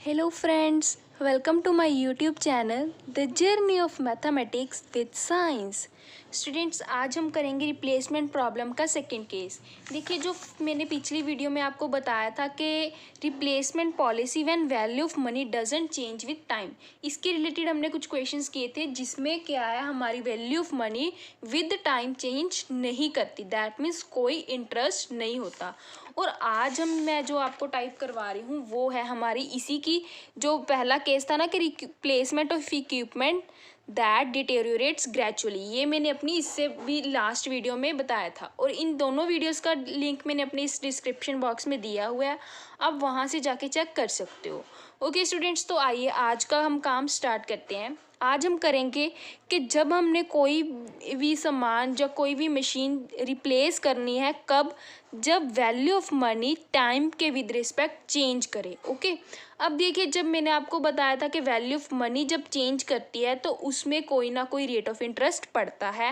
Hello friends, welcome to my YouTube channel The Journey of Mathematics with Science। Students आज हम करेंगे replacement problem का second case. देखिए जो मैंने पिछली वीडियो में आपको बताया था कि replacement policy when value of money doesn't change with time, इसके रिलेटेड हमने कुछ क्वेश्चंस किए थे जिसमें क्या है हमारी value of money with time change नहीं करती, दैट मीन्स कोई इंटरेस्ट नहीं होता। और आज मैं जो आपको टाइप करवा रही हूँ वो है हमारी इसी की जो पहला केस था ना कि replacement of equipment that deteriorates gradually, ये मैंने अपनी इससे भी लास्ट वीडियो में बताया था और इन दोनों वीडियोस का लिंक मैंने अपने इस डिस्क्रिप्शन बॉक्स में दिया हुआ है, आप वहाँ से जाके चेक कर सकते हो। ओके स्टूडेंट्स, तो आइए आज का हम काम स्टार्ट करते हैं। आज हम करेंगे कि जब हमने कोई भी सामान या कोई भी मशीन रिप्लेस करनी है, कब, जब वैल्यू ऑफ मनी टाइम के विद रिस्पेक्ट चेंज करे। ओके, अब देखिए जब मैंने आपको बताया था कि वैल्यू ऑफ मनी जब चेंज करती है तो उसमें कोई ना कोई रेट ऑफ इंटरेस्ट पड़ता है,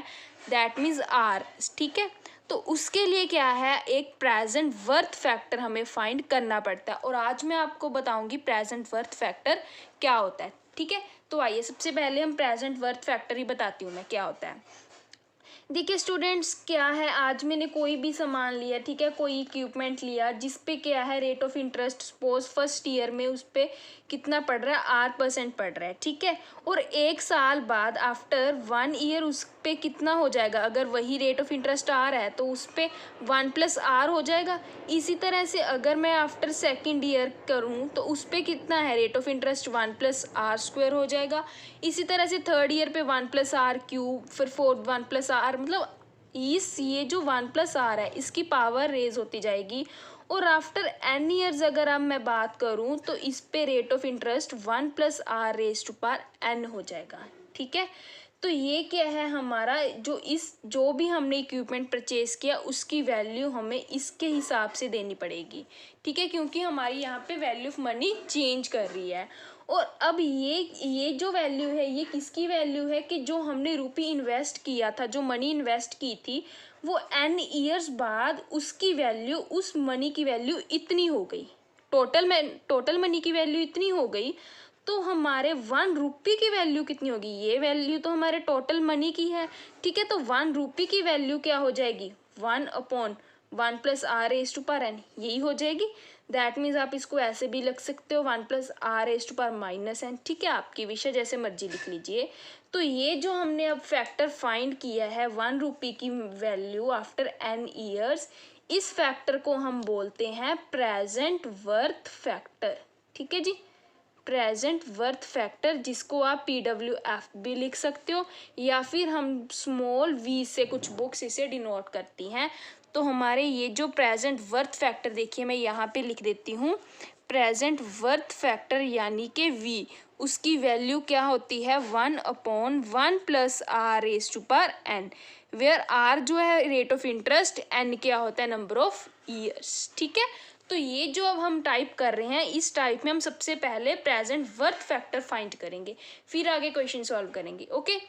दैट मीन्स आर। ठीक है, तो उसके लिए क्या है, एक प्रेजेंट वर्थ फैक्टर हमें फाइंड करना पड़ता है और आज मैं आपको बताऊंगी प्रेजेंट वर्थ फैक्टर क्या होता है। ठीक है, तो आइए सबसे पहले हम प्रेजेंट वर्थ फैक्टर ही बताती हूँ मैं क्या होता है। देखिए स्टूडेंट्स क्या है, आज मैंने कोई भी सामान लिया, ठीक है, कोई इक्विपमेंट लिया जिस पे क्या है rate of interest suppose first year में उस पर कितना पड़ रहा है, 8% पड़ रहा है। ठीक है, और एक साल बाद आफ्टर 1 ईयर उस पे कितना हो जाएगा, अगर वही रेट ऑफ इंटरेस्ट आ रहा है तो उस पर 1 + R हो जाएगा। इसी तरह से अगर मैं आफ्टर सेकेंड ईयर करूँ तो उस पर कितना है रेट ऑफ इंटरेस्ट, 1 + R² हो जाएगा। इसी तरह से थर्ड ईयर पे 1 + R³, फिर फोर्थ 1 + R, मतलब ये जो 1 + R है इसकी पावर रेज होती जाएगी। और आफ्टर n ईयर्स अगर अब मैं बात करूं तो इस पे रेट ऑफ इंटरेस्ट 1 + R⁴n हो जाएगा। ठीक है, तो ये क्या है हमारा जो भी हमने इक्विपमेंट परचेज किया उसकी वैल्यू हमें इसके हिसाब से देनी पड़ेगी। ठीक है, क्योंकि हमारी यहाँ पे वैल्यू ऑफ मनी चेंज कर रही है। और अब ये जो वैल्यू है ये किसकी वैल्यू है कि जो हमने रुपी इन्वेस्ट किया था, जो मनी इन्वेस्ट की थी, वो n ईयर्स बाद उसकी वैल्यू, उस मनी की वैल्यू इतनी हो गई, टोटल मनी की वैल्यू इतनी हो गई, तो हमारे 1 रुपये की वैल्यू कितनी होगी, ये वैल्यू तो हमारे टोटल मनी की है। ठीक है, तो 1 रुपये की वैल्यू क्या हो जाएगी, 1/1 + R⁴n, यही हो जाएगी। दैट मीन्स आप इसको ऐसे भी लिख सकते हो 1 + R⁻n। ठीक है, आपकी विषय जैसे मर्जी लिख लीजिए। तो ये जो हमने अब फैक्टर फाइंड किया है 1 रुपये की वैल्यू आफ्टर n ईयर्स, इस फैक्टर को हम बोलते हैं प्रेजेंट वर्थ फैक्टर। ठीक है जी, प्रेजेंट वर्थ फैक्टर, जिसको आप PWF भी लिख सकते हो या फिर हम स्मॉल v से कुछ बुक्स इसे डिनोट करती हैं। तो हमारे ये जो प्रेजेंट वर्थ फैक्टर, देखिए मैं यहाँ पे लिख देती हूँ प्रेजेंट वर्थ फैक्टर यानी कि v, उसकी वैल्यू क्या होती है 1/1 + R⁻n, वेयर R जो है रेट ऑफ इंटरेस्ट, n क्या होता है नंबर ऑफ ईयर्स। ठीक है, तो ये जो अब हम टाइप कर रहे हैं इस टाइप में हम सबसे पहले प्रेजेंट वर्थ फैक्टर फाइंड करेंगे, फिर आगे क्वेश्चन सॉल्व करेंगे। ओके,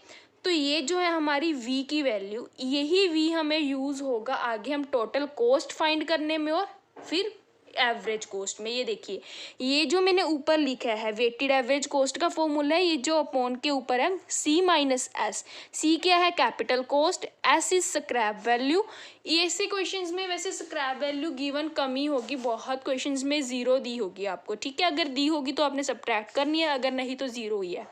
तो ये जो है हमारी v की वैल्यू, यही v हमें यूज़ होगा आगे हम टोटल कॉस्ट फाइंड करने में और फिर एवरेज कॉस्ट में। ये देखिए ये जो मैंने ऊपर लिखा है वेटेड एवरेज कॉस्ट का फॉर्मूला है, ये जो अपॉन के ऊपर है C - S। C क्या है, capital cost, S is scrap value. ऐसे क्वेश्चंस में वैसे स्क्रैप वैल्यू गिवन कम ही होगी, बहुत क्वेश्चंस में 0 दी होगी आपको। ठीक है, अगर दी होगी तो आपने सब्ट्रैक्ट करनी है, अगर नहीं तो 0 ही है।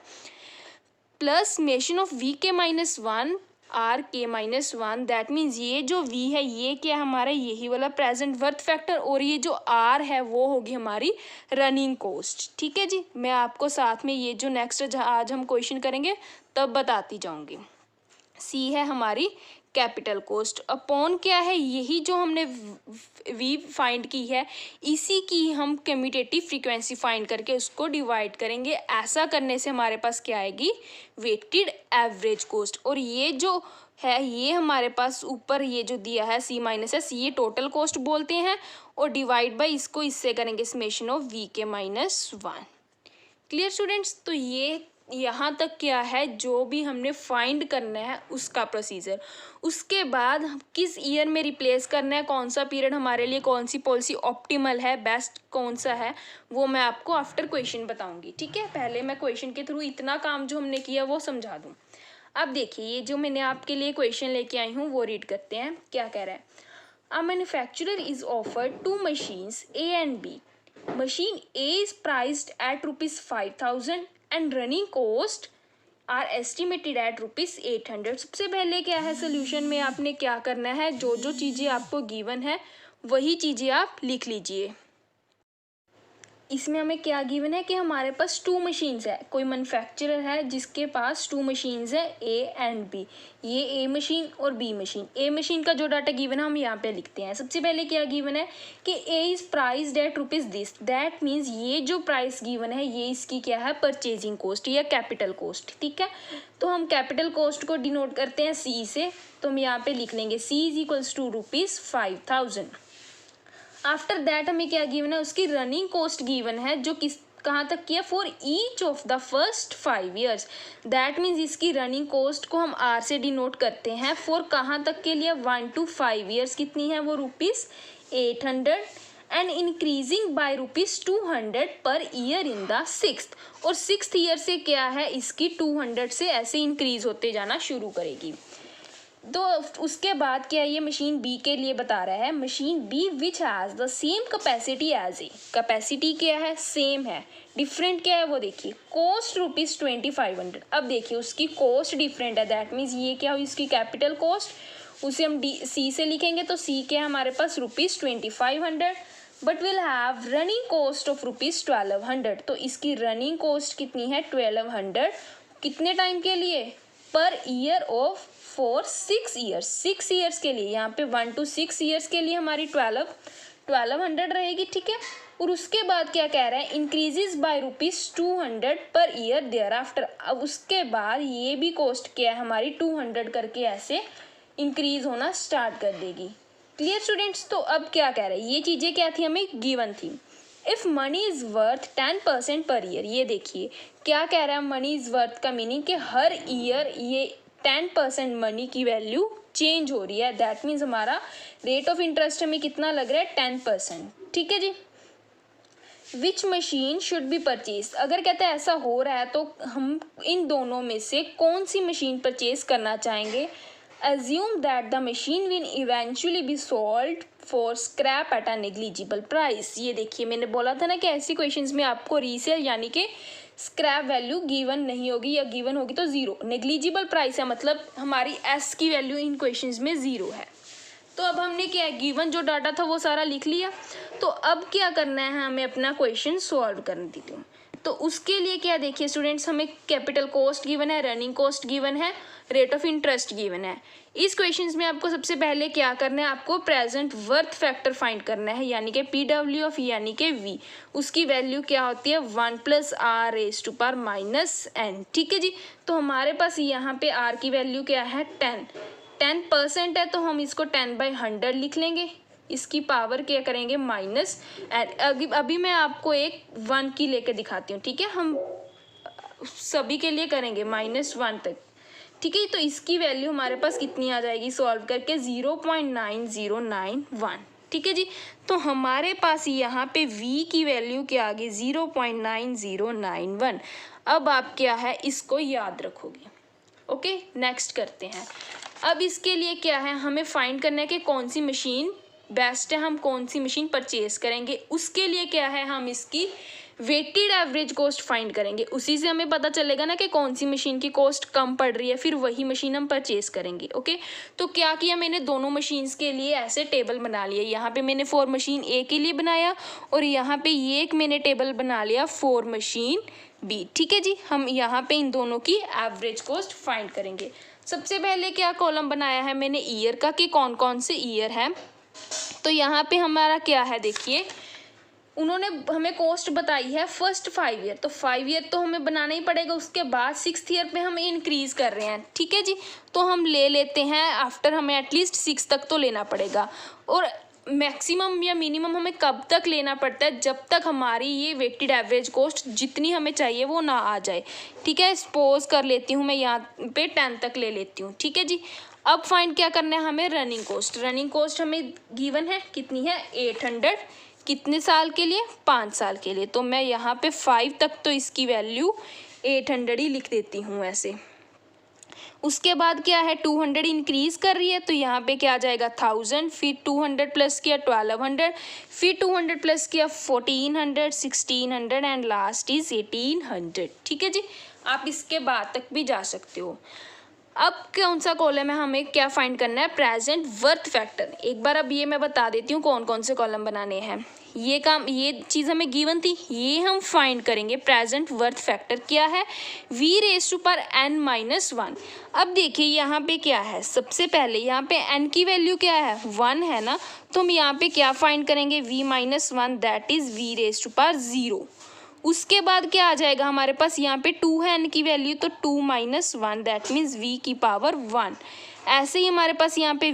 Plus mason of VK-1 RK-1, that means ये जो v है ये क्या है हमारा, यही वाला प्रेजेंट वर्थ फैक्टर, और ये जो r है वो होगी हमारी रनिंग कॉस्ट। ठीक है जी, मैं आपको साथ में ये जो नेक्स्ट आज हम क्वेश्चन करेंगे तब बताती जाऊंगी। c है हमारी कैपिटल कॉस्ट, अपॉन क्या है, यही जो हमने v फाइंड की है इसी की हम कम्यूटेटिव फ्रीक्वेंसी फाइंड करके उसको डिवाइड करेंगे। ऐसा करने से हमारे पास क्या आएगी, वेटेड एवरेज कॉस्ट। और ये जो है ये हमारे पास ऊपर ये जो दिया है C - S, ये टोटल कॉस्ट बोलते हैं, और डिवाइड बाई इसको इससे करेंगे summation of VK-1। Clear students, तो ये यहाँ तक क्या है जो भी हमने फाइंड करना है उसका प्रोसीजर। उसके बाद हम किस ईयर में रिप्लेस करना है, कौन सा पीरियड हमारे लिए, कौन सी पॉलिसी ऑप्टिमल है, बेस्ट कौन सा है, वो मैं आपको आफ्टर क्वेश्चन बताऊंगी। ठीक है, पहले मैं क्वेश्चन के थ्रू इतना काम जो हमने किया वो समझा दूँ। अब देखिए ये जो मैंने आपके लिए क्वेश्चन लेके आई हूँ वो रीड करते हैं। क्या कह रहा है? A manufacturer is offered to machines A and B. Machine A is priced at ₹5,000 and running cost are estimated at ₹800। सबसे पहले क्या है, सोल्यूशन में आपने क्या करना है, जो जो चीज़ें आपको गिवन है वही चीज़ें आप लिख लीजिए। इसमें हमें क्या गिवन है कि हमारे पास 2 मशीन्स है, कोई मैन्युफैक्चरर है जिसके पास 2 मशीन्स है ए एंड बी। ये ए मशीन और बी मशीन। ए मशीन का जो डाटा गिवन है हम यहाँ पे लिखते हैं। सबसे पहले क्या गिवन है कि A is priced at ₹this। That means ये जो प्राइस गिवन है ये इसकी क्या है, परचेजिंग कॉस्ट या कैपिटल कॉस्ट। ठीक है, तो हम कैपिटल कॉस्ट को डिनोट करते हैं सी से, तो हम यहाँ पे लिख लेंगे C is equals to ₹5,000। After that हमें क्या गिवन है, उसकी रनिंग कॉस्ट गिवन है जो किस कहाँ तक की है, for each of the first 5 years। That means इसकी रनिंग कॉस्ट को हम आर से डिनोट करते हैं फॉर कहाँ तक के लिए, 1 to 5 years। कितनी है वो, ₹800 and increasing by ₹200 per year in the 6th। और 6th ईयर से क्या है, इसकी 200 से ऐसे इंक्रीज होते जाना शुरू करेगी। तो उसके बाद क्या ये मशीन बी के लिए बता रहा है, machine B which has the same capacity as A. Capacity क्या है, सेम है, डिफरेंट क्या है वो देखिए, कॉस्ट ₹2500। अब देखिए उसकी कॉस्ट डिफरेंट है, दैट मीन्स ये क्या हुई, इसकी कैपिटल कॉस्ट, उसे हम सी से लिखेंगे तो सी क्या है हमारे पास ₹2500, but will have running cost of ₹1200। तो इसकी रनिंग कॉस्ट कितनी है, 1200। कितने टाइम के लिए, per year of for 6 years। 6 years के लिए, यहाँ पे 1 to 6 years के लिए हमारी 1200 रहेगी। ठीक है, और उसके बाद क्या कह रहा है, increases by ₹200 per year there after. अब उसके बाद ये भी कॉस्ट क्या है हमारी 200 करके ऐसे इंक्रीज होना स्टार्ट कर देगी। Clear students? तो अब क्या कह रहे हैं, ये चीज़ें क्या थी हमें गिवन थी। If money is worth 10% per year. ये देखिए क्या कह रहा है, मनी इज़ वर्थ का मीनिंग कि हर ईयर ये 10% मनी की वैल्यू चेंज हो रही है। दैट मीन्स हमारा रेट ऑफ इंटरेस्ट हमें कितना लग रहा है, 10%। ठीक है जी। Which machine should be purchase. अगर कहते हैं ऐसा हो रहा है तो हम इन दोनों में से कौन सी मशीन परचेज करना चाहेंगे। Assume that the machine will eventually be sold for scrap at a negligible price। ये देखिए मैंने बोला था ना कि ऐसी क्वेश्चंस में आपको रीसेल यानी कि स्क्रैप वैल्यू गिवन नहीं होगी, या गिवन होगी तो ज़ीरो। नेग्लिजिबल प्राइस है मतलब हमारी एस की वैल्यू इन क्वेश्चंस में ज़ीरो है। तो अब हमने क्या है, गिवन जो डाटा था वो सारा लिख लिया। तो अब क्या करना है, हमें अपना क्वेश्चन सॉल्व करने देती हूँ। तो उसके लिए क्या देखिए स्टूडेंट्स, हमें कैपिटल कॉस्ट गिवन है, रनिंग कॉस्ट गिवन है, रेट ऑफ इंटरेस्ट गिवन है। इस क्वेश्चंस में आपको सबसे पहले क्या करना है, आपको प्रेजेंट वर्थ फैक्टर फाइंड करना है, यानी कि PW ऑफ यानी कि V। उसकी वैल्यू क्या होती है, 1 + r⁻⁻n। ठीक है जी। तो हमारे पास यहाँ पे r की वैल्यू क्या है, 10% है, तो हम इसको 10/100 लिख लेंगे। इसकी पावर क्या करेंगे, माइनस। अभी मैं आपको एक 1 की लेके दिखाती हूँ। ठीक है, हम सभी के लिए करेंगे -1 तक। ठीक है, तो इसकी वैल्यू हमारे पास कितनी आ जाएगी सॉल्व करके, 0.9091। ठीक है जी। तो हमारे पास यहाँ पे V की वैल्यू क्या आ गई, 0.9091। अब आप क्या है इसको याद रखोगे। ओके, नेक्स्ट करते हैं। अब इसके लिए क्या है, हमें फाइंड करना है कि कौन सी मशीन बेस्ट है, हम कौन सी मशीन परचेज करेंगे। उसके लिए क्या है, हम इसकी वेटेड एवरेज कॉस्ट फाइंड करेंगे। उसी से हमें पता चलेगा ना कि कौन सी मशीन की कॉस्ट कम पड़ रही है, फिर वही मशीन हम परचेज करेंगे। ओके, तो क्या किया मैंने, दोनों मशीन्स के लिए ऐसे टेबल बना लिया। यहाँ पे मैंने फॉर मशीन ए के लिए बनाया और यहाँ पे ये एक मैंने टेबल बना लिया फॉर मशीन बी। ठीक है जी। हम यहाँ पे इन दोनों की एवरेज कॉस्ट फाइंड करेंगे। सबसे पहले क्या कॉलम बनाया है मैंने ईयर का, कि कौन कौन से ईयर है। तो यहाँ पे हमारा क्या है, देखिए उन्होंने हमें कॉस्ट बताई है फर्स्ट 5 ईयर, तो 5 ईयर तो हमें बनाना ही पड़ेगा। उसके बाद 6th ईयर पे हम इंक्रीज कर रहे हैं। ठीक है जी। तो हम ले लेते हैं आफ्टर, हमें एटलीस्ट 6 तक तो लेना पड़ेगा। और मैक्सिमम या मिनिमम हमें कब तक लेना पड़ता है, जब तक हमारी ये वेटेड एवरेज कॉस्ट जितनी हमें चाहिए वो ना आ जाए। ठीक है, सपोज कर लेती हूँ मैं यहाँ पे 10 तक ले लेती हूँ। ठीक है जी, अब फाइंड क्या करना है हमें, रनिंग कॉस्ट। रनिंग कॉस्ट हमें गिवन है, कितनी है 800, कितने साल के लिए, 5 साल के लिए। तो मैं यहाँ पे 5 तक तो इसकी वैल्यू 800 ही लिख देती हूँ ऐसे। उसके बाद क्या है, 200 इंक्रीज कर रही है तो यहाँ पे क्या आ जाएगा 1000, फिर 200 प्लस किया 1200, फिर 200 प्लस किया 1400, 1600 एंड लास्ट इज 1800। ठीक है जी, आप इसके बाद तक भी जा सकते हो। अब कौन सा कॉलम है, हमें क्या फाइंड करना है, प्रेजेंट वर्थ फैक्टर। एक बार अब ये मैं बता देती हूँ कौन कौन से कॉलम बनाने हैं। ये चीज़ हमें गिवन थी, ये हम फाइंड करेंगे। प्रेजेंट वर्थ फैक्टर क्या है, v⁻n-1। अब देखिए यहाँ पे क्या है, सबसे पहले यहाँ पे n की वैल्यू क्या है 1 है ना, तो हम यहाँ पे क्या फाइंड करेंगे v-1, दैट इज v⁻0। उसके बाद क्या आ जाएगा हमारे पास, यहाँ पे 2 है n की वैल्यू, तो 2-1 दैट मीन्स v⁻1। ऐसे ही हमारे पास यहाँ पे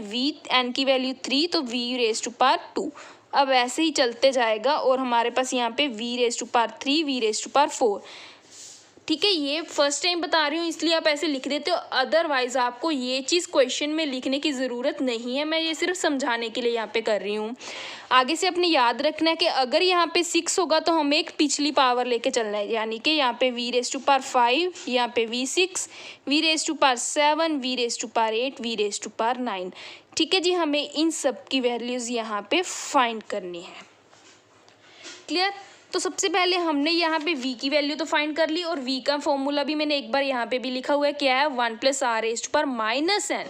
n की वैल्यू 3, तो v⁻2। अब ऐसे ही चलते जाएगा और हमारे पास यहाँ पे v⁻3, v⁻4। ठीक है, ये फर्स्ट टाइम बता रही हूँ इसलिए आप ऐसे लिख देते हो, अदरवाइज आपको ये चीज़ क्वेश्चन में लिखने की ज़रूरत नहीं है, मैं ये सिर्फ समझाने के लिए यहाँ पे कर रही हूँ। आगे से अपने याद रखना है कि अगर यहाँ पे 6 होगा तो हमें एक पिछली पावर लेके चलना है, यानी कि यहाँ पे v⁻5, यहाँ पे v6, v⁻7, v⁻8, v⁻9। ठीक है जी, हमें इन सब की वैल्यूज़ यहाँ पे फाइंड करनी है। क्लियर? तो सबसे पहले हमने यहाँ पे v की वैल्यू तो फाइंड कर ली, और v का फॉर्मूला भी मैंने एक बार यहाँ पे भी लिखा हुआ है, क्या है 1 + r⁻n।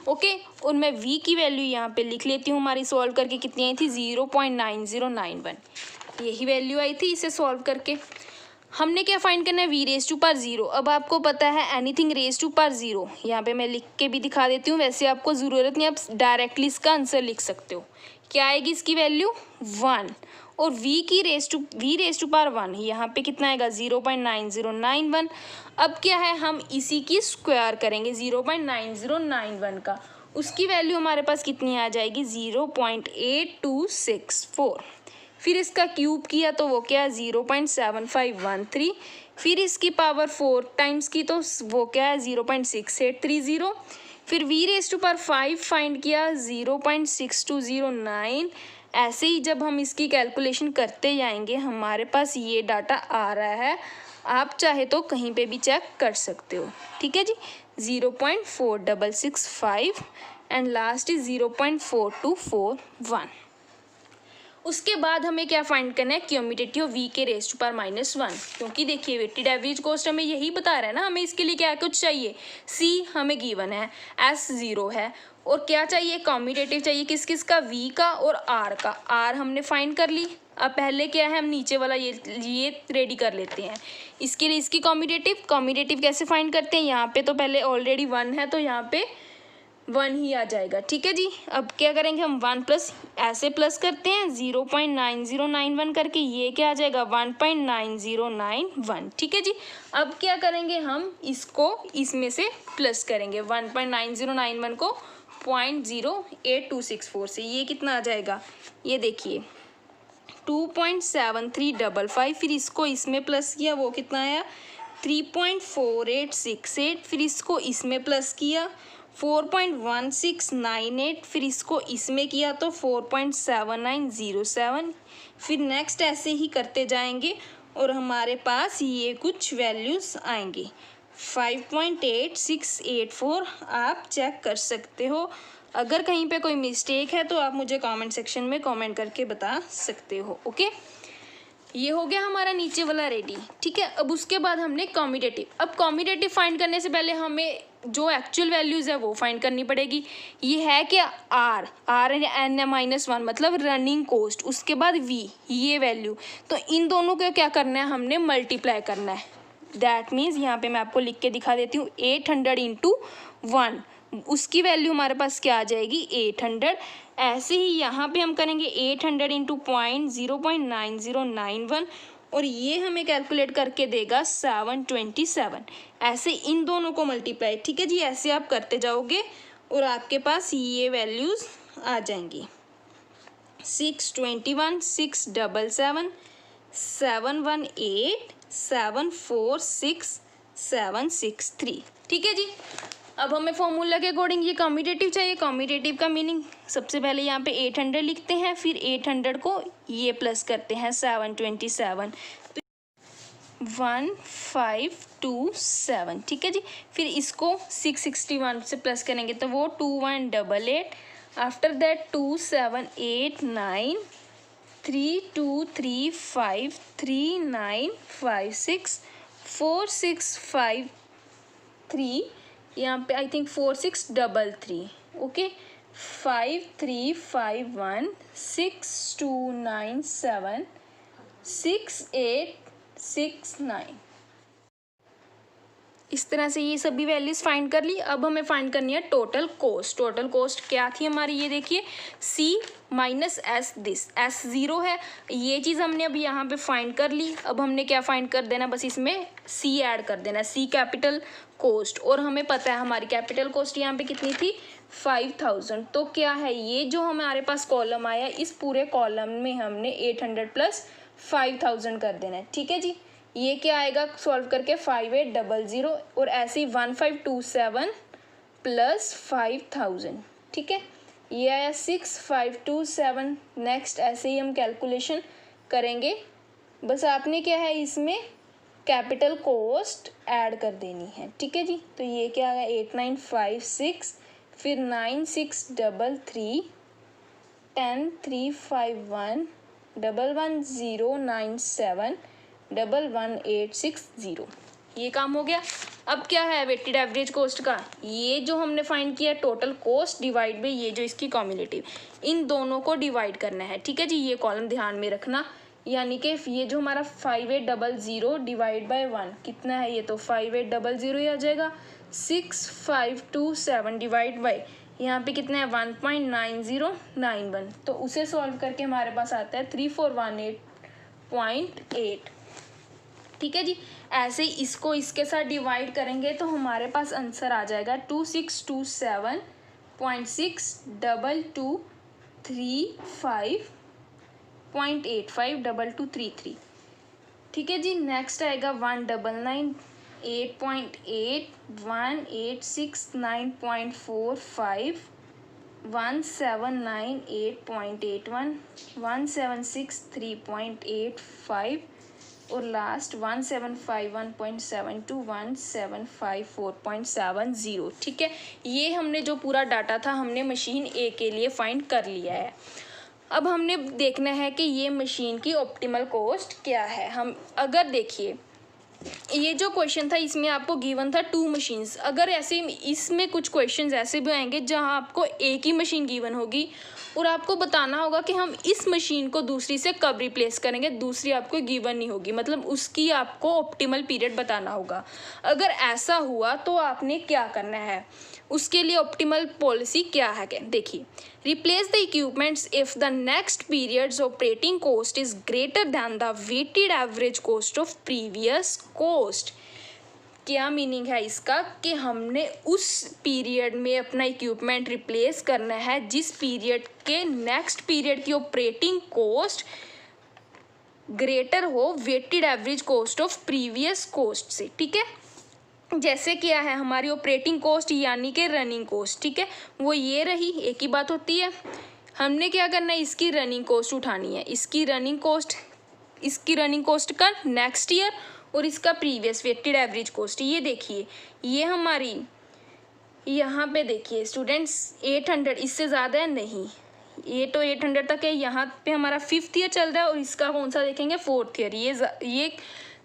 ओके, और मैं v की वैल्यू यहाँ पे लिख लेती हूँ। हमारी सॉल्व करके कितनी आई थी 0.9091, यही वैल्यू आई थी इसे सॉल्व करके। हमने क्या फाइंड करना है, v⁻0। अब आपको पता है एनीथिंग ⁻0, यहाँ पे मैं लिख के भी दिखा देती हूँ, वैसे आपको ज़रूरत नहीं, आप डायरेक्टली इसका आंसर लिख सकते हो। क्या आएगी इसकी वैल्यू 1, और v⁻1 यहाँ पे कितना आएगा 0.9091। अब क्या है, हम इसी की स्क्वायर करेंगे 0.9091 का, उसकी वैल्यू हमारे पास कितनी आ जाएगी 0.8264। फिर इसका क्यूब किया तो वो क्या है 0.7513, फिर इसकी पावर 4 टाइम्स की तो वो क्या है 0.6830, फिर v⁻5 फाइंड किया 0.6209। ऐसे ही जब हम इसकी कैलकुलेशन करते जाएंगे हमारे पास ये डाटा आ रहा है, आप चाहे तो कहीं पे भी चेक कर सकते हो। ठीक है जी, 0.4665 एंड लास्ट इज 0.4241। उसके बाद हमें क्या फाइंड करना है, क्यूमुलेटिव v⁻⁻1, क्योंकि देखिए वेटेड एवरेज कॉस्ट हमें यही बता रहा है ना, हमें इसके लिए क्या कुछ चाहिए, c हमें गिवन है, s 0 है, और क्या चाहिए कम्यूटेटिव चाहिए, किस किस का, v का और r का। r हमने फाइंड कर ली। अब पहले क्या है, हम नीचे वाला ये रेडी कर लेते हैं। इसके लिए इसकी कम्यूटेटिव कैसे फाइंड करते हैं, यहाँ पे तो पहले ऑलरेडी 1 है तो यहाँ पे 1 ही आ जाएगा। ठीक है जी, अब क्या करेंगे हम 1 प्लस ऐसे प्लस करते हैं 0.9091 करके, ये क्या आ जाएगा 1.9091। ठीक है जी, अब क्या करेंगे हम इसको इसमें से प्लस करेंगे 1.9091 को 0.08264 से, ये कितना आ जाएगा, ये देखिए 2.7355, फिर इसको इसमें प्लस किया वो कितना आया 3.4868, फिर इसको इसमें प्लस किया 4.1698, फिर इसको इसमें किया तो 4.7907, फिर नेक्स्ट ऐसे ही करते जाएंगे और हमारे पास ये कुछ वैल्यूज़ आएंगे 5.8684। आप चेक कर सकते हो, अगर कहीं पे कोई मिस्टेक है तो आप मुझे कमेंट सेक्शन में कमेंट करके बता सकते हो। ओके, ये हो गया हमारा नीचे वाला रेडी। ठीक है, अब उसके बाद हमने कम्यूटेटिव। अब कम्यूटेटिव फाइंड करने से पहले हमें जो एक्चुअल वैल्यूज़ है वो फाइंड करनी पड़ेगी। ये है कि r(n-1) मतलब रनिंग कॉस्ट, उसके बाद v ये वैल्यू, तो इन दोनों को क्या करना है, हमने मल्टीप्लाई करना है। दैट मीन्स यहाँ पे मैं आपको लिख के दिखा देती हूँ 800 × 1, उसकी वैल्यू हमारे पास क्या आ जाएगी 800। ऐसे ही यहाँ पे हम करेंगे 800 × 0.9091 और ये हमें कैलकुलेट करके देगा 727। ऐसे इन दोनों को मल्टीप्लाई। ठीक है जी, ऐसे आप करते जाओगे और आपके पास ये वैल्यूज़ आ जाएंगी। 621 677 718 746 763। ठीक है जी। अब हमें फॉर्मूला के अकॉर्डिंग ये कम्यूटेटिव चाहिए। कम्यूटेटिव का मीनिंग सबसे पहले यहाँ पे 800 लिखते हैं, फिर 800 को ये प्लस करते हैं 727, 1527। ठीक है जी। फिर इसको 661 से प्लस करेंगे तो वो 2188, आफ्टर दैट 2789 3235 3956 4653, यहाँ पे आई थिंक 4633। ओके, 5351 6297 6869। इस तरह से ये सभी वैल्यूज फाइंड कर ली। अब हमें फाइंड करनी है टोटल कॉस्ट। टोटल कॉस्ट क्या थी हमारी, ये देखिए C minus S, this S 0 है, ये चीज़ हमने अब यहाँ पे फाइंड कर ली। अब हमने क्या फाइंड कर देना, बस इसमें C ऐड कर देना, C कैपिटल कॉस्ट। और हमें पता है हमारी कैपिटल कॉस्ट यहाँ पे कितनी थी, 5000। तो क्या है, ये जो हमारे पास कॉलम आया, इस पूरे कॉलम में हमने 800 प्लस 5000 कर देना है। ठीक है जी। ये क्या आएगा सॉल्व करके, 5800, और ऐसे ही 1527 प्लस 5000। ठीक है, ये आया 6527। नेक्स्ट ऐसे ही हम कैलकुलेशन करेंगे। बस आपने क्या है, इसमें कैपिटल कॉस्ट ऐड कर देनी है। ठीक है जी। तो ये क्या आ गया, 8956, फिर 9633 10351 11097 11860। ये काम हो गया। अब क्या है वेटेड एवरेज कॉस्ट का, ये जो हमने फाइंड किया टोटल कॉस्ट डिवाइड बाई ये जो इसकी कम्युलेटिव, इन दोनों को डिवाइड करना है। ठीक है जी। ये कॉलम ध्यान में रखना, यानी कि ये जो हमारा 5800 डिवाइड बाय 1 कितना है, ये तो 5800 ही आ जाएगा। 6527 डिवाइड बाई यहाँ पे कितना है 1.9091, तो उसे सॉल्व करके हमारे पास आता है 3418.8। ठीक है जी। ऐसे ही इसको इसके साथ डिवाइड करेंगे तो हमारे पास आंसर आ जाएगा 2627.62235.852233। ठीक है जी। नेक्स्ट आएगा 199.8.8 1869.45 179.8.81 1763.85 और लास्ट 1751.72 1754.70। ठीक है, ये हमने जो पूरा डाटा था हमने मशीन ए के लिए फाइंड कर लिया है। अब हमने देखना है कि ये मशीन की ऑप्टिमल कॉस्ट क्या है। हम अगर देखिए ये जो क्वेश्चन था इसमें आपको गिवन था 2 मशीन्स। अगर ऐसे इसमें कुछ क्वेश्चंस ऐसे भी आएंगे जहां आपको एक ही मशीन गिवन होगी और आपको बताना होगा कि हम इस मशीन को दूसरी से कब रिप्लेस करेंगे, दूसरी आपको गिवन नहीं होगी, मतलब उसकी आपको ऑप्टिमल पीरियड बताना होगा। अगर ऐसा हुआ तो आपने क्या करना है, उसके लिए ऑप्टिमल पॉलिसी क्या है। देखिए, replace the equipments if the next period's operating cost is greater than the weighted average cost of previous cost. क्या मीनिंग है इसका कि हमने उस पीरियड में अपना इक्विपमेंट रिप्लेस करना है जिस पीरियड के नेक्स्ट पीरियड की ऑपरेटिंग कॉस्ट ग्रेटर हो weighted average cost of previous cost से। ठीक है, जैसे क्या है हमारी ऑपरेटिंग कॉस्ट यानी कि रनिंग कॉस्ट। ठीक है, वो ये रही, एक ही बात होती है। हमने क्या करना है, इसकी रनिंग कॉस्ट उठानी है, इसकी रनिंग कॉस्ट का नेक्स्ट ईयर और इसका प्रीवियस वेटेड एवरेज कॉस्ट। ये देखिए, ये हमारी यहाँ पे देखिए स्टूडेंट्स 800, इससे ज़्यादा है नहीं, ये तो 800 तक है। यहाँ पे हमारा 5th ईयर चल रहा है और इसका कौन सा देखेंगे 4th ईयर। ये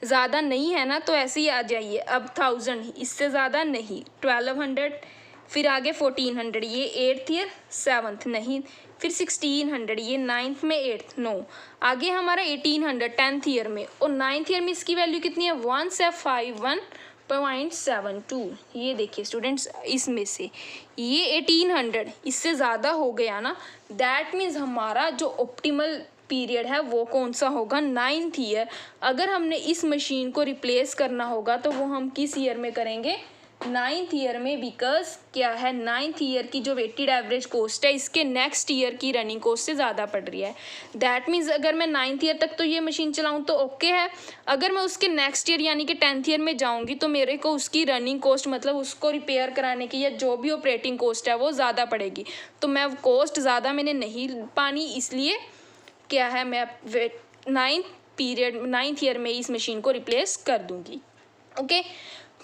ज़्यादा नहीं है ना, तो ऐसे ही आ जाइए। अब 1000, इससे ज़्यादा नहीं, 1200, फिर आगे 1400, ये 8th ईयर 7th नहीं, फिर 1600, ये 9th में 8th नो, आगे हमारा 1800 10th ईयर में, और 9th ईयर में इसकी वैल्यू कितनी है 151.72। ये देखिए स्टूडेंट्स, इसमें से ये 1800 इससे ज़्यादा हो गया ना, दैट मीन्स हमारा जो ऑप्टिमल पीरियड है वो कौन सा होगा 9th ईयर। अगर हमने इस मशीन को रिप्लेस करना होगा तो वो हम किस ईयर में करेंगे नाइन्थ ईयर में, बिकॉज क्या है, नाइन्थ ईयर की जो वेटेड एवरेज कॉस्ट है इसके नेक्स्ट ईयर की रनिंग कॉस्ट से ज़्यादा पड़ रही है। दैट मीन्स अगर मैं नाइन्थ ईयर तक तो ये मशीन चलाऊँ तो ओके है, अगर मैं उसके नेक्स्ट ईयर यानी कि 10th ईयर में जाऊँगी तो मेरे को उसकी रनिंग कॉस्ट मतलब उसको रिपेयर कराने की या जो भी ऑपरेटिंग कॉस्ट है वो ज़्यादा पड़ेगी। तो मैं कॉस्ट ज़्यादा मैंने नहीं पानी, इसलिए क्या है मैं नाइन्थ ईयर में इस मशीन को रिप्लेस कर दूँगी। ओके,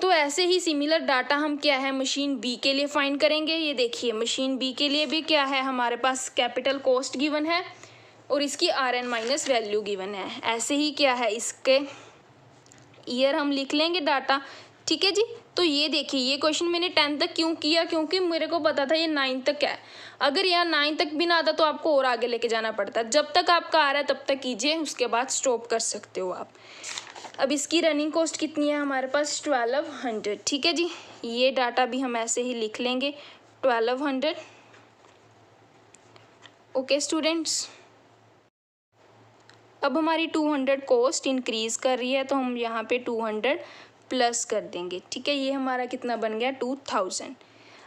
तो ऐसे ही सिमिलर डाटा हम क्या है मशीन बी के लिए फाइंड करेंगे। ये देखिए मशीन बी के लिए भी क्या है, हमारे पास कैपिटल कॉस्ट गिवन है और इसकी RN माइनस वैल्यू गिवन है। ऐसे ही क्या है इसके ईयर हम लिख लेंगे डाटा, ठीक है जी। तो ये देखिए ये क्वेश्चन मैंने 10 तक क्यों किया, क्योंकि मेरे को पता था ये 9 तक है। अगर यहाँ 9 तक भी ना आता तो आपको और आगे लेके जाना पड़ता। जब तक आपका आ रहा है तब तक कीजिए, उसके बाद स्टॉप कर सकते हो आप। अब इसकी रनिंग कॉस्ट कितनी है हमारे पास 1200, ठीक है जी। ये डाटा भी हम ऐसे ही लिख लेंगे 1200। ओके स्टूडेंट्स, अब हमारी 200 कॉस्ट इंक्रीज कर रही है तो हम यहाँ पे 200 प्लस कर देंगे, ठीक है। ये हमारा कितना बन गया 2000।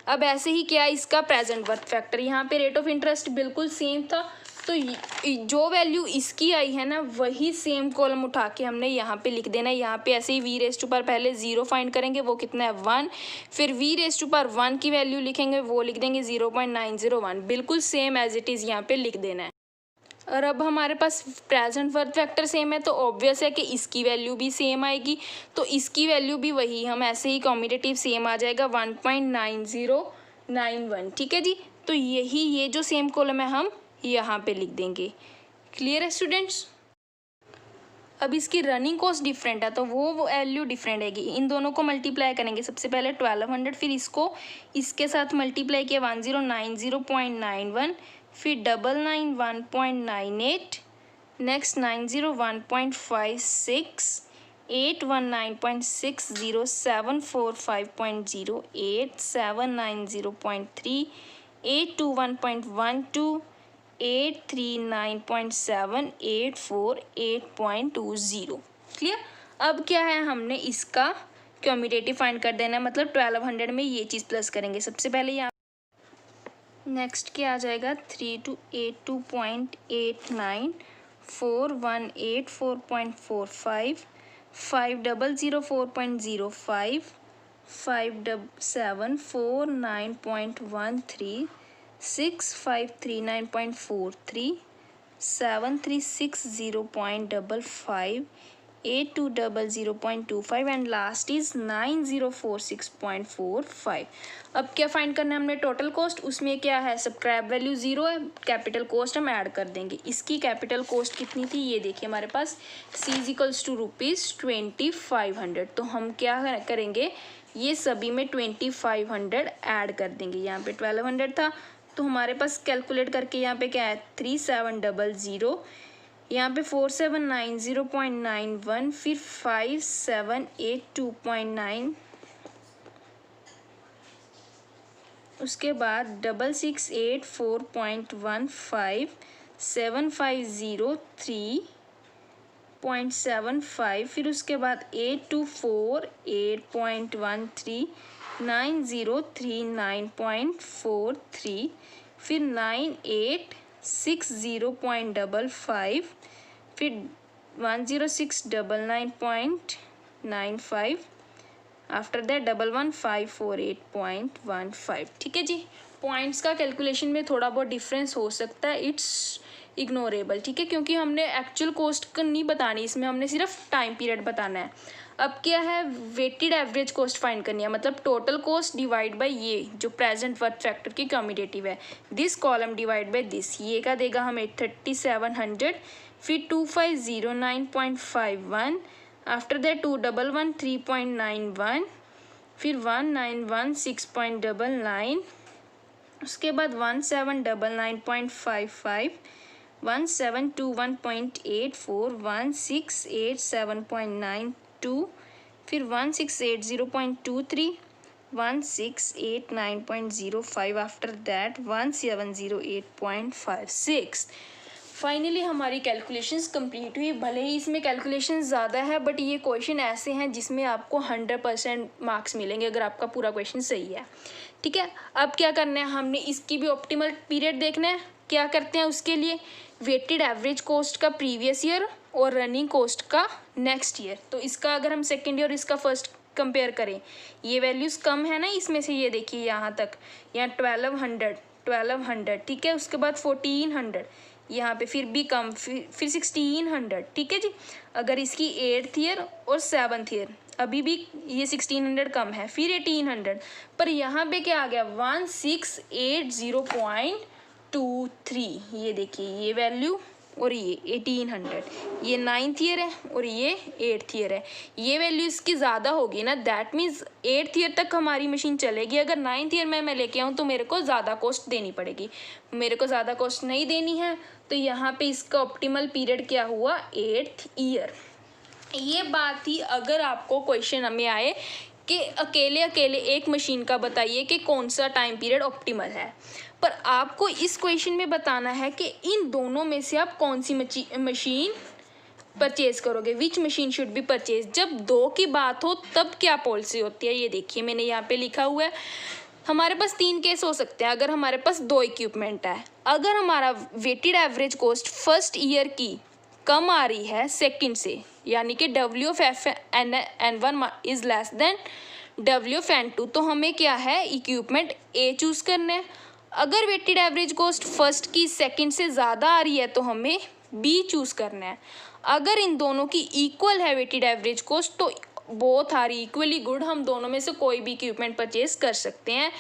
अब ऐसे ही क्या इसका प्रेजेंट वर्थ फैक्टर, यहाँ पे रेट ऑफ इंटरेस्ट बिल्कुल सेम था, तो जो वैल्यू इसकी आई है ना वही सेम कॉलम उठा के हमने यहाँ पे लिख देना है। यहाँ पे ऐसे ही वी रेज टू पर पहले 0 फाइंड करेंगे, वो कितना है 1, फिर वी रेज टू पर 1 की वैल्यू लिखेंगे, वो लिख देंगे 0.901, बिल्कुल सेम एज इट इज़ यहाँ पे लिख देना है। और अब हमारे पास प्रेजेंट वर्थ फैक्टर सेम है तो ऑब्वियस है कि इसकी वैल्यू भी सेम आएगी, तो इसकी वैल्यू भी वही, हम ऐसे ही कॉम्बिनेटिव सेम आ जाएगा 1.9091, ठीक है जी। तो यही ये जो सेम कॉलम है हम यहाँ पे लिख देंगे। क्लियर है स्टूडेंट्स। अब इसकी रनिंग कॉस्ट डिफरेंट है तो वो वैल्यू डिफरेंट आएगी। इन दोनों को मल्टीप्लाई करेंगे, सबसे पहले 1200, फिर इसको इसके साथ मल्टीप्लाई किया 1090.91, फिर 991.98, नेक्स्ट 901.56, 819.60, 745.08, 790.3, 821.12, 839.7, 848.20। क्लियर। अब क्या है हमने इसका क्यूमुलेटिव फाइंड कर देना है, मतलब 1200 में ये चीज़ प्लस करेंगे। सबसे पहले यहाँ नेक्स्ट क्या आ जाएगा 3282.89, 4184.45, 5004.05, 5749.13, 6539.43, 7360.55, 8200.25 एंड लास्ट इज 9046.45। अब क्या फाइंड करना है हमने टोटल कॉस्ट, उसमें क्या है सब्सक्राइब वैल्यू 0 है, कैपिटल कॉस्ट हम ऐड कर देंगे। इसकी कैपिटल कॉस्ट कितनी थी ये देखिए हमारे पास C इक्वल्स टू ₹2500। तो हम क्या करेंगे ये सभी में 2500 ऐड कर देंगे। यहाँ पे 1200 था तो हमारे पास कैलकुलेट करके यहाँ पे क्या है 3700, यहाँ पे 4790.91, फिर 5782.9, उसके बाद 6684.15, 7503.75, फिर उसके बाद 8248.13, 9039.43, फिर 9860.55, फिर 10699.95, आफ्टर दैट 11548.15। ठीक है जी। पॉइंट्स का कैलकुलेशन में थोड़ा बहुत डिफरेंस हो सकता है, इट्स इग्नोरेबल, ठीक है, क्योंकि हमने एक्चुअल कॉस्ट का नहीं बतानी, इसमें हमने सिर्फ टाइम पीरियड बताना है। अब क्या है वेटेड एवरेज कॉस्ट फाइंड करनी है, मतलब टोटल कॉस्ट डिवाइड बाय ये जो प्रेजेंट वर्थ फैक्टर की कम्यूटेटिव है, this column divide by this, ये का देगा हमें 3700, फिर 2509.51, आफ्टर दैट 2113.91, फिर 1916.99, उसके बाद 1799.55, 1721.84, 1687.92, फिर 1680.23, 1689.05, आफ्टर दैट 1708.56। फाइनली हमारी कैलकुलेशंस कंप्लीट हुई। भले ही इसमें कैलकुलेशंस ज़्यादा है बट ये क्वेश्चन ऐसे हैं जिसमें आपको 100% मार्क्स मिलेंगे अगर आपका पूरा क्वेश्चन सही है। ठीक है, अब क्या करना है, हमने इसकी भी ऑप्टिमल पीरियड देखना है। क्या करते हैं उसके लिए, वेटेड एवरेज कॉस्ट का प्रीवियस ईयर और रनिंग कॉस्ट का नेक्स्ट ईयर। तो इसका अगर हम सेकेंड ईयर और इसका फर्स्ट कंपेयर करें, ये वैल्यूज़ कम है ना इसमें से, ये देखिए यहाँ तक, यहाँ 1200, ठीक है, उसके बाद 1400, यहाँ पे फिर भी कम, फिर 1600, ठीक है जी। अगर इसकी 8th ईयर और 7th ईयर, अभी भी ये 1600 कम है, फिर 1800, पर यहाँ पे क्या आ गया 1680.23, ये देखिए ये वैल्यू और ये 1800, ये 9th ईयर है और ये 8th ईयर है। ये वैल्यू इसकी ज़्यादा होगी ना, दैट मीन्स 8th ईयर तक हमारी मशीन चलेगी। अगर 9th ईयर में मैं लेके आऊँ तो मेरे को ज़्यादा कॉस्ट देनी पड़ेगी, मेरे को ज़्यादा कॉस्ट नहीं देनी है, तो यहाँ पे इसका ऑप्टिमल पीरियड क्या हुआ 8th ईयर। ये बात थी। अगर आपको क्वेश्चन में आए कि अकेले अकेले एक मशीन का बताइए कि कौन सा टाइम पीरियड ऑप्टिमल है, पर आपको इस क्वेश्चन में बताना है कि इन दोनों में से आप कौन सी मशीन परचेज करोगे, विच मशीन शुड बी परचेज। जब दो की बात हो तब क्या पॉलिसी होती है, ये देखिए मैंने यहाँ पे लिखा हुआ है। हमारे पास 3 केस हो सकते हैं अगर हमारे पास 2 इक्विपमेंट है। अगर हमारा weighted average cost first year की कम आ रही है सेकंड से, यानी कि WFN1 is less than WFN2, तो हमें क्या है इक्विपमेंट ए चूज़ करना है। अगर वेटेड एवरेज कॉस्ट फर्स्ट की सेकंड से ज़्यादा आ रही है तो हमें बी चूज़ करना है। अगर इन दोनों की इक्वल है वेटेड एवरेज कॉस्ट तो बोथ आर इक्वली गुड, हम दोनों में से कोई भी इक्विपमेंट परचेज कर सकते हैं।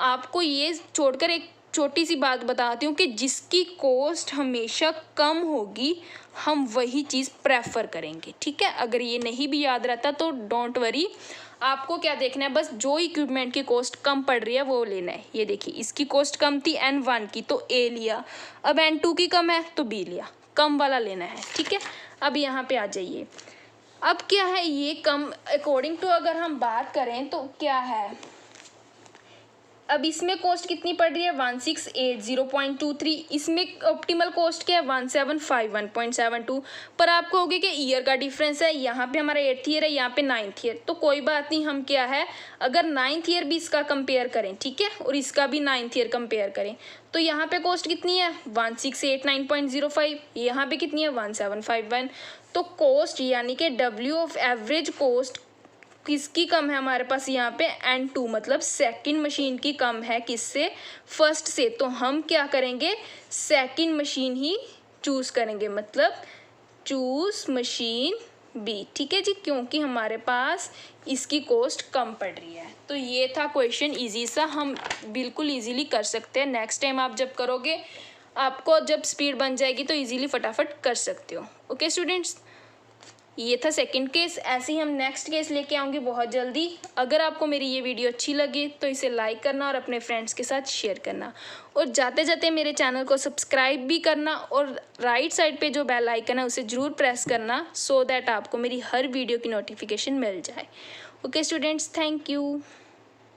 आपको ये छोड़कर एक छोटी सी बात बताती हूँ कि जिसकी कॉस्ट हमेशा कम होगी हम वही चीज़ प्रेफर करेंगे, ठीक है। अगर ये नहीं भी याद रहता तो डोंट वरी, आपको क्या देखना है, बस जो इक्विपमेंट की कॉस्ट कम पड़ रही है वो लेना है। ये देखिए इसकी कॉस्ट कम थी N1 की तो ए लिया, अब N2 की कम है तो बी लिया, कम वाला लेना है, ठीक है। अब यहाँ पे आ जाइए, अब क्या है ये कम अकॉर्डिंग टू अगर हम बात करें तो क्या है, अब इसमें कॉस्ट कितनी पड़ रही है 1680.23, इसमें ऑप्टिमल कॉस्ट क्या है 1751.72, पर आप कहोगे कि ईयर का डिफरेंस है, यहाँ पे हमारा 8th ईयर है, यहाँ पे 9th ईयर, तो कोई बात नहीं, हम क्या है अगर 9th ईयर भी इसका कंपेयर करें, ठीक है, और इसका भी 9th ईयर कंपेयर करें तो यहाँ पे कॉस्ट कितनी है 1689.05, यहाँ पे कितनी है 1751, तो कॉस्ट यानी कि W ऑफ एवरेज कॉस्ट किसकी कम है हमारे पास यहाँ पे N2, मतलब सेकंड मशीन की कम है किससे, फर्स्ट से, तो हम क्या करेंगे सेकंड मशीन ही चूज़ करेंगे, मतलब चूज़ मशीन बी, ठीक है जी, क्योंकि हमारे पास इसकी कॉस्ट कम पड़ रही है। तो ये था क्वेश्चन इजी सा, हम बिल्कुल इजीली कर सकते हैं। नेक्स्ट टाइम आप जब करोगे आपको जब स्पीड बन जाएगी तो इजीली फटाफट कर सकते हो। ओके स्टूडेंट्स, ये था सेकंड केस। ऐसे ही हम नेक्स्ट केस लेके आऊँगी बहुत जल्दी। अगर आपको मेरी ये वीडियो अच्छी लगी तो इसे लाइक करना और अपने फ्रेंड्स के साथ शेयर करना, और जाते जाते मेरे चैनल को सब्सक्राइब भी करना, और राइट साइड पे जो बेल आइकन है उसे ज़रूर प्रेस करना सो दैट आपको मेरी हर वीडियो की नोटिफिकेशन मिल जाए। Okay students, thank you.